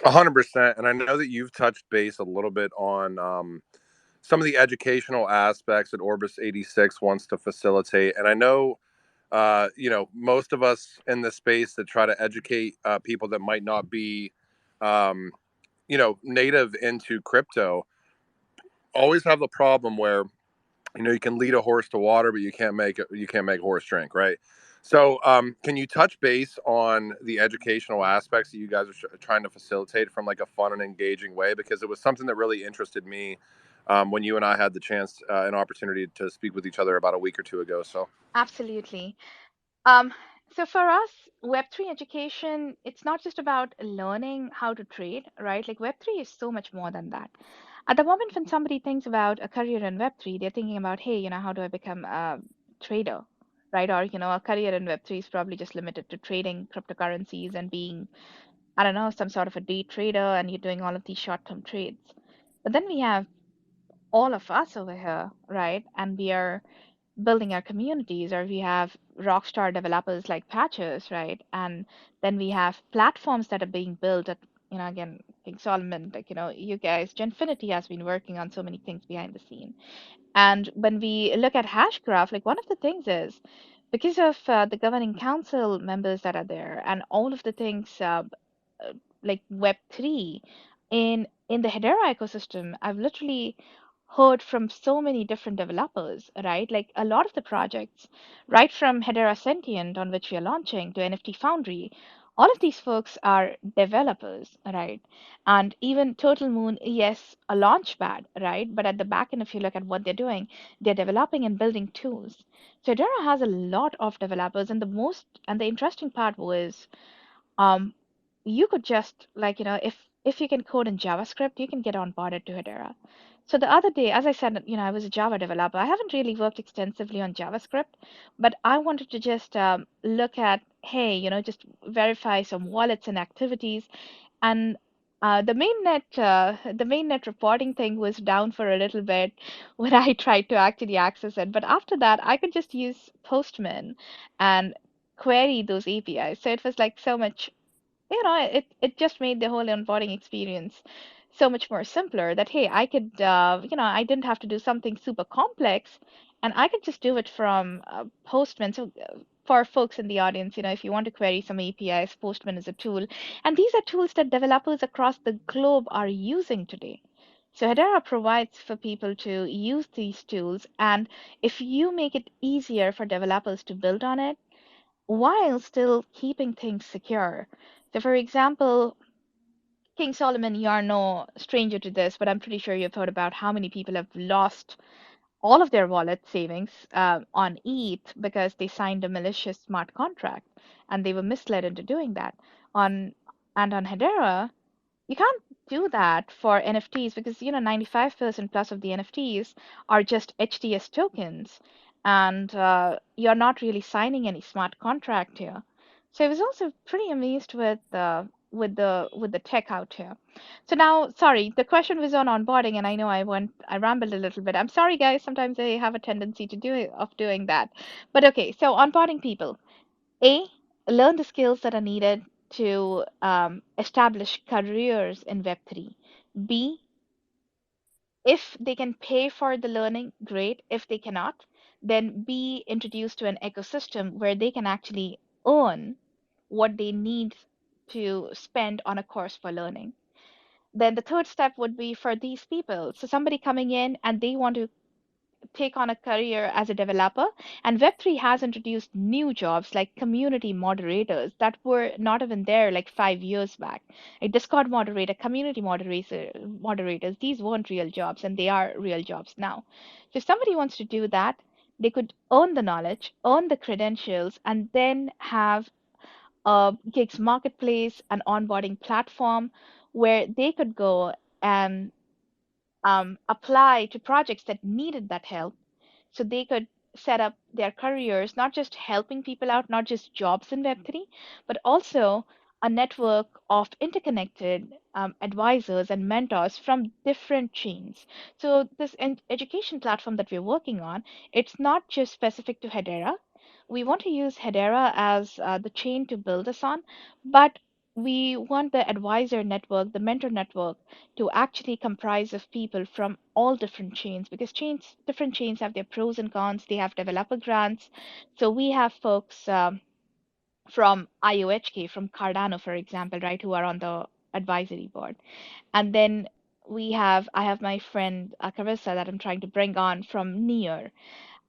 100%. And I know that you've touched base a little bit on some of the educational aspects that Orbis 86 wants to facilitate. And I know, most of us in this space that try to educate people that might not be, um, native into crypto, always have the problem where you can lead a horse to water, but you can't make a horse drink, right? So, can you touch base on the educational aspects that you guys are trying to facilitate from like a fun and engaging way? Because it was something that really interested me when you and I had the chance and opportunity to speak with each other about a week or two ago. So, Absolutely. Um, so for us, Web3 education, it's not just about learning how to trade, right? Like Web3 is so much more than that. At the moment when somebody thinks about a career in Web3, they're thinking about, hey, how do I become a trader, right? Or, a career in Web3 is probably just limited to trading cryptocurrencies and being, I don't know, some sort of a day trader and you're doing all of these short-term trades. But then we have all of us over here, right? And we are building our communities, or we have rock star developers like Patches, right? And then we have platforms that are being built at, again, King Solomon, like, you guys, Genfinity has been working on so many things behind the scene. And when we look at Hashgraph, like one of the things is because of the governing council members that are there and all of the things like Web3 in the Hedera ecosystem, I've literally heard from so many different developers, right? Like a lot of the projects, right from Hedera Sentient, on which we are launching, to NFT Foundry, all of these folks are developers, right? And even Total Moon, yes, a launch pad, right? But at the back end, if you look at what they're doing, they're developing and building tools. So Hedera has a lot of developers, and the interesting part was um, you could just like if you can code in JavaScript, you can get onboarded to Hedera. So the other day, as I said, I was a Java developer. I haven't really worked extensively on JavaScript, but I wanted to just look at, hey, just verify some wallets and activities. And the mainnet reporting thing was down for a little bit when I tried to actually access it. But after that, I could just use Postman and query those APIs. So it was like so much, it just made the whole onboarding experience so much more simpler that, hey, I could, I didn't have to do something super complex and I could just do it from Postman. So for folks in the audience, if you want to query some APIs, Postman is a tool. And these are tools that developers across the globe are using today. So Hedera provides for people to use these tools. And if you make it easier for developers to build on it, while still keeping things secure. So, for example, King Solomon, you are no stranger to this, but I'm pretty sure you've heard about how many people have lost all of their wallet savings on ETH because they signed a malicious smart contract and they were misled into doing that. On on Hedera, you can't do that for NFTs because 95% plus of the NFTs are just HTS tokens, and you're not really signing any smart contract here. So I was also pretty amazed with the tech out here. So now, sorry, the question was on onboarding, and I know I rambled a little bit. I'm sorry, guys. Sometimes I have a tendency to doing that. But okay, so onboarding people. A, learn the skills that are needed to establish careers in Web3. B, if they can pay for the learning, great. If they cannot, then be introduced to an ecosystem where they can actually earn what they need to spend on a course for learning. Then the third step would be for these people. So somebody coming in and they want to take on a career as a developer. And Web3 has introduced new jobs like community moderators that were not even there like 5 years back. Like Discord moderator, community moderators, these weren't real jobs and they are real jobs now. So if somebody wants to do that, they could earn the knowledge, earn the credentials, and then have a gigs marketplace, an onboarding platform where they could go and apply to projects that needed that help so they could set up their careers, not just helping people out, not just jobs in Web3, but also a network of interconnected advisors and mentors from different chains. So this education platform that we're working on, it's not just specific to Hedera. We want to use Hedera as the chain to build this on, but we want the advisor network, the mentor network, to actually comprise of people from all different chains because different chains have their pros and cons. They have developer grants. So we have folks from IOHK, from Cardano, for example, right, who are on the advisory board. And then I have my friend Carissa that I'm trying to bring on from Near.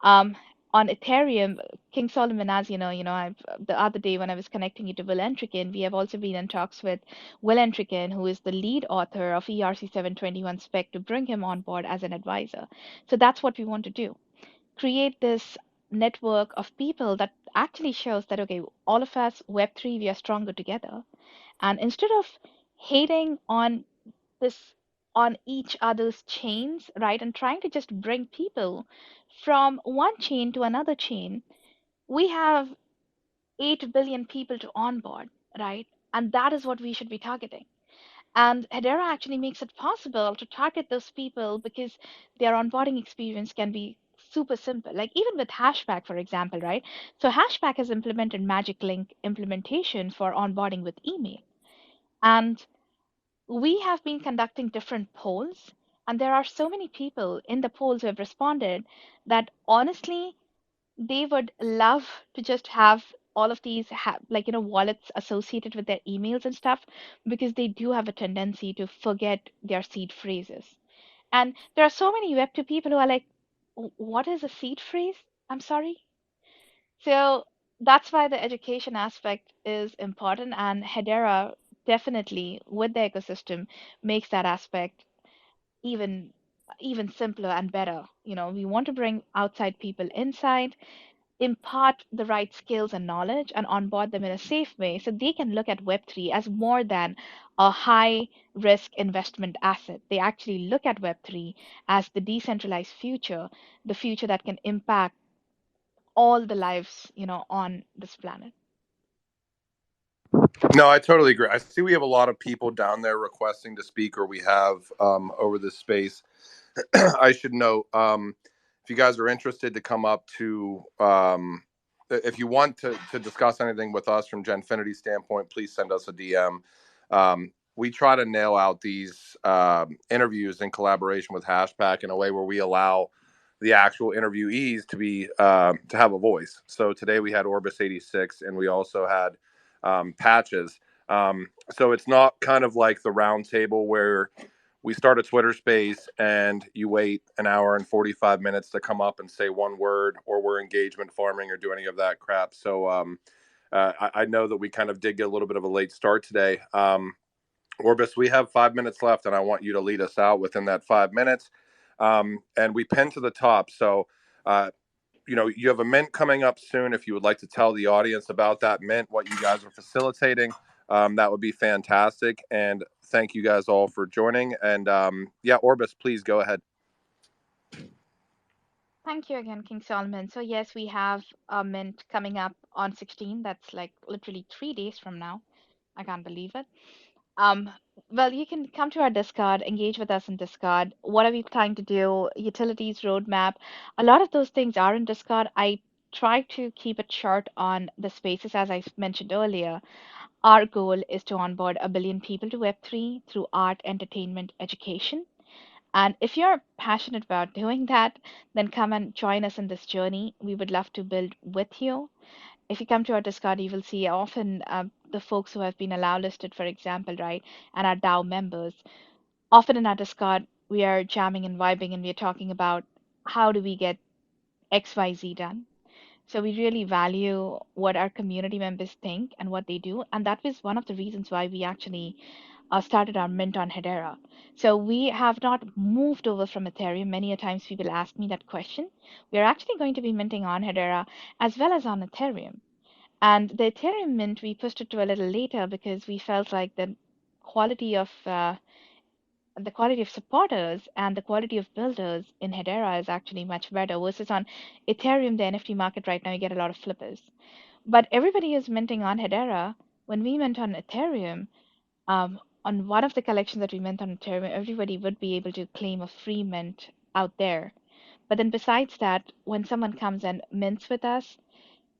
Um, on Ethereum, King Solomon, as the other day when I was connecting you to Will Entrikin, we have also been in talks with Will Entrikin, who is the lead author of ERC 721 spec, to bring him on board as an advisor. So that's what we want to do. Create this network of people that actually shows that, okay, all of us, Web3, we are stronger together. And instead of hating this on each other's chains, right, and trying to just bring people from one chain to another chain, we have 8 billion people to onboard, right? And that is what we should be targeting. And Hedera actually makes it possible to target those people because their onboarding experience can be super simple. Like even with HashPack, for example, right? So HashPack has implemented Magic Link implementation for onboarding with email. And we have been conducting different polls, and there are so many people in the polls who have responded that honestly, they would love to just have all of these wallets associated with their emails and stuff because they do have a tendency to forget their seed phrases. And there are so many Web2 people who are like, What is a seed phrase? I'm sorry." So that's why the education aspect is important, and Hedera definitely, with the ecosystem, makes that aspect even even simpler and better. We want to bring outside people inside, impart the right skills and knowledge, and onboard them in a safe way so they can look at Web3 as more than a high risk investment asset. They actually look at Web3 as the decentralized future, the future that can impact all the lives, on this planet. No, I totally agree. I see we have a lot of people down there requesting to speak, or we have over this space. I should note, if you guys are interested to come up to, if you want to discuss anything with us from Genfinity standpoint, please send us a DM. We try to nail out these interviews in collaboration with HashPack in a way where we allow the actual interviewees to be to have a voice. So today we had Orbis86, and we also had Patches. So it's not kind of like the round table where we start a Twitter space and you wait an hour and 45 minutes to come up and say one word, or we're engagement farming or do any of that crap. So I know that we kind of did get a little bit of a late start today. Orbis, we have 5 minutes left, and I want you to lead us out within that 5 minutes. And we pin to the top. So, you have a mint coming up soon. If you would like to tell the audience about that mint, what you guys are facilitating, that would be fantastic. And thank you guys all for joining. And yeah, Orbis, please go ahead. Thank you again, King Solomon. So yes, we have a mint coming up on 16. That's like literally 3 days from now. I can't believe it. Um, well, you can come to our Discord, engage with us in Discord. What are we trying to do? Utilities, roadmap. A lot of those things are in Discord. I try to keep it short on the spaces, as I mentioned earlier. Our goal is to onboard a billion people to Web3 through art, entertainment, education. And if you're passionate about doing that, then come and join us in this journey. We would love to build with you. If you come to our Discord, you will see often the folks who have been allow listed, for example, right, and our DAO members. Often in our Discord, we are jamming and vibing and we are talking about how do we get XYZ done. So we really value what our community members think and what they do. And that was one of the reasons why we actually started our mint on Hedera. So we have not moved over from Ethereum. Many a times people ask me that question. We are actually going to be minting on Hedera as well as on Ethereum. And the Ethereum mint, we pushed it to a little later because we felt like the quality of supporters and the quality of builders in Hedera is actually much better versus on Ethereum, the NFT market right now, you get a lot of flippers. But everybody is minting on Hedera. When we mint on Ethereum, on one of the collections that we mint on Ethereum, everybody would be able to claim a free mint out there. But then besides that, when someone comes and mints with us,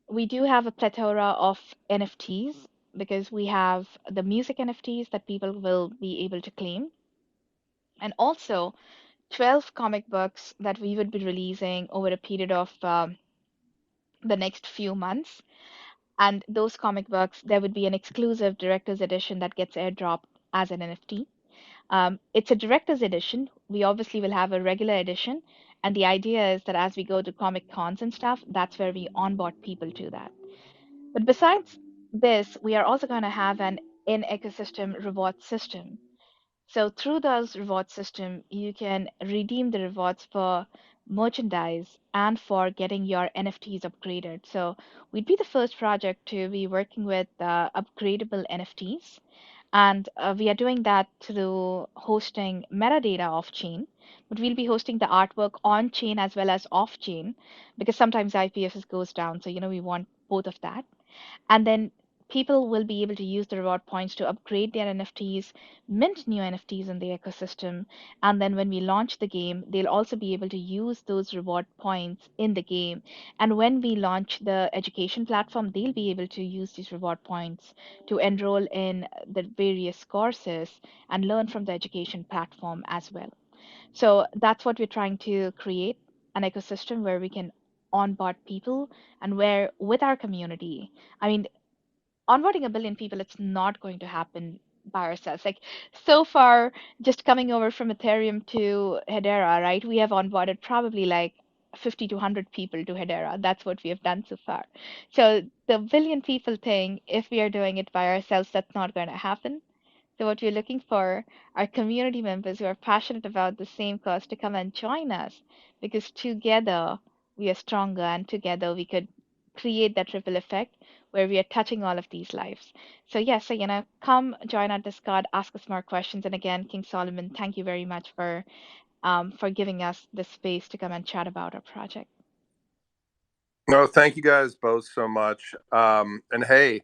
we do have a plethora of NFTs. because we have the music NFTs that people will be able to claim, and also 12 comic books that we would be releasing over a period of the next few months. And those comic books, there would be an exclusive director's edition that gets airdropped as an NFT. It's a director's edition. We obviously will have a regular edition. And the idea is that as we go to comic cons and stuff, that's where we onboard people to that. But besides this, we are also going to have an in ecosystem reward system. So through those reward system, you can redeem the rewards for merchandise and for getting your NFTs upgraded. So we'd be the first project to be working with upgradable NFTs. And we are doing that through hosting metadata off chain, but we'll be hosting the artwork on chain as well as off chain because sometimes IPFS goes down. So, we want both of that. And then people will be able to use the reward points to upgrade their NFTs, mint new NFTs in the ecosystem. And then when we launch the game, they'll also be able to use those reward points in the game. And when we launch the education platform, they'll be able to use these reward points to enroll in the various courses and learn from the education platform as well. So that's what we're trying to create, an ecosystem where we can onboard people and where with our community, I mean, onboarding a billion people, it's not going to happen by ourselves. Like so far, just coming over from Ethereum to Hedera, right? We have onboarded probably like 50 to 100 people to Hedera. That's what we have done so far. So the billion people thing, if we are doing it by ourselves, that's not going to happen. So what we're looking for are community members who are passionate about the same cause to come and join us because together we are stronger and together we could create that ripple effect where we are touching all of these lives. So yes, so come join our Discord, ask us more questions. And again, King Solomon, thank you very much for giving us the space to come and chat about our project. No, thank you guys both so much. And hey,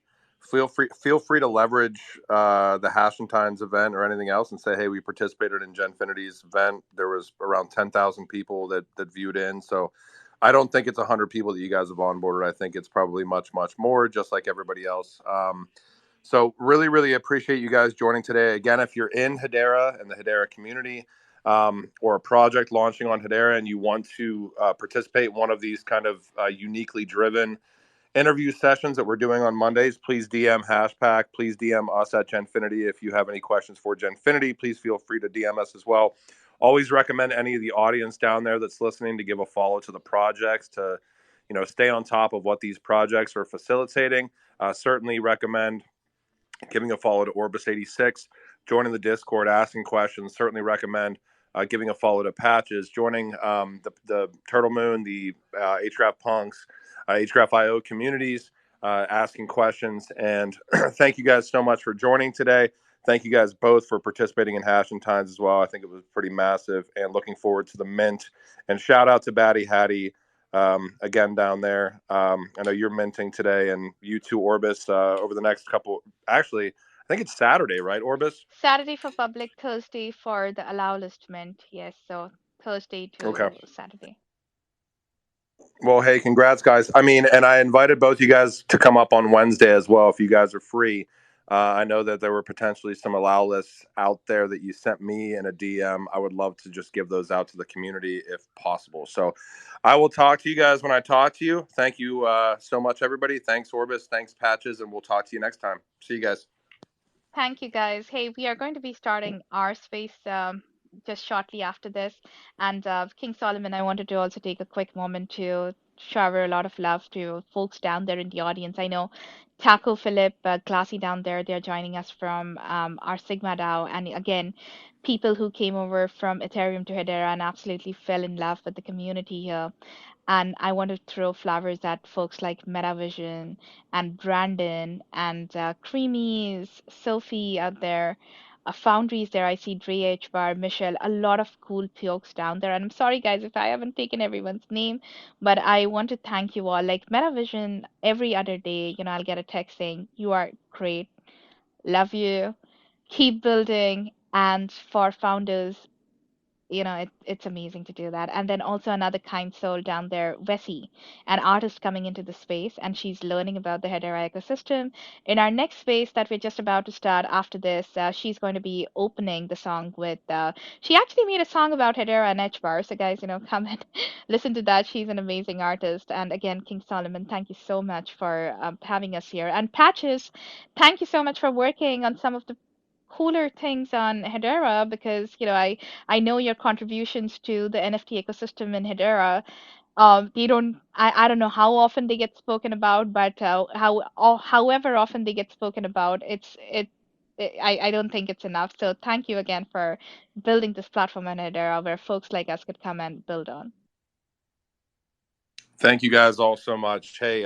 feel free to leverage the Hash and Times event or anything else, and say, hey, we participated in Genfinity's event. There was around 10,000 people that viewed in. So I don't think it's 100 people that you guys have onboarded. I think it's probably much more, just like everybody else. So really appreciate you guys joining today. Again, if you're in Hedera and the Hedera community, or a project launching on Hedera and you want to participate in one of these kind of uniquely driven interview sessions that we're doing on Mondays, please DM HashPack. Please DM us at Genfinity. If you have any questions for Genfinity, please feel free to DM us as well. Always recommend any of the audience down there that's listening to give a follow to the projects to, stay on top of what these projects are facilitating. Certainly recommend giving a follow to Orbis86, joining the Discord, asking questions. Certainly recommend giving a follow to Patches, joining the Turtle Moon, the HGraph Punks, HGraph IO communities, asking questions. And thank you guys so much for joining today. Thank you guys both for participating in Hash and Times as well. I think it was pretty massive, and looking forward to the mint. And shout out to Batty Hattie again down there. I know you're minting today, and you too, Orbis, over the next couple. Actually, I think it's Saturday, right, Orbis? Saturday for public, Thursday for the allow list mint. Yes, so Thursday Okay. to Saturday. Well, hey, congrats, guys. I mean, and I invited both you guys to come up on Wednesday as well if you guys are free. I know that there were potentially some allow lists out there that you sent me in a DM. I would love to just give those out to the community if possible. So I will talk to you guys when I talk to you. Thank you so much, everybody. Thanks, Orbis. Thanks, Patches. And we'll talk to you next time. See you guys. Thank you, guys. Hey, we are going to be starting our space just shortly after this. And King Solomon, I wanted to also take a quick moment to shower a lot of love to folks down there in the audience. I know Taco, Philip, Classy down there, they're joining us from our Sigma DAO. And again, people who came over from Ethereum to Hedera and absolutely fell in love with the community here. And I want to throw flowers at folks like MetaVision and Brandon and Creamies, Sophie out there, Foundries there. I see Dre H Bar, Michelle, a lot of cool folks down there. And I'm sorry, guys, if I haven't taken everyone's name, but I want to thank you all. Like MetaVision, every other day, I'll get a text saying, "You are great. Love you. Keep building." And for founders, it's amazing to do that. And then also another kind soul down there, Vessi, an artist coming into the space, and she's learning about the Hedera ecosystem. In our next space that we're just about to start after this, she's going to be opening the song with. She actually made a song about Hedera and HBAR, so guys, come and listen to that. She's an amazing artist. And again, King Solomon, thank you so much for having us here. And Patches, thank you so much for working on some of the cooler things on Hedera because I know your contributions to the NFT ecosystem in Hedera. They don't I don't know how often they get spoken about, but however often they get spoken about, I don't think it's enough. So thank you again for building this platform in Hedera where folks like us could come and build on. Thank you guys all so much. Hey,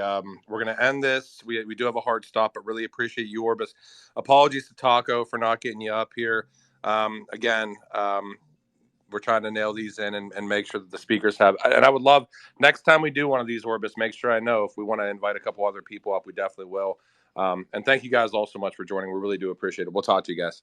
we're going to end this. We do have a hard stop, but really appreciate you, Orbis. Apologies to Taco for not getting you up here. Again, we're trying to nail these in and make sure that the speakers have. And I would love next time we do one of these Orbis, make sure I know if we want to invite a couple other people up. We definitely will. And thank you guys all so much for joining. We really do appreciate it. We'll talk to you guys.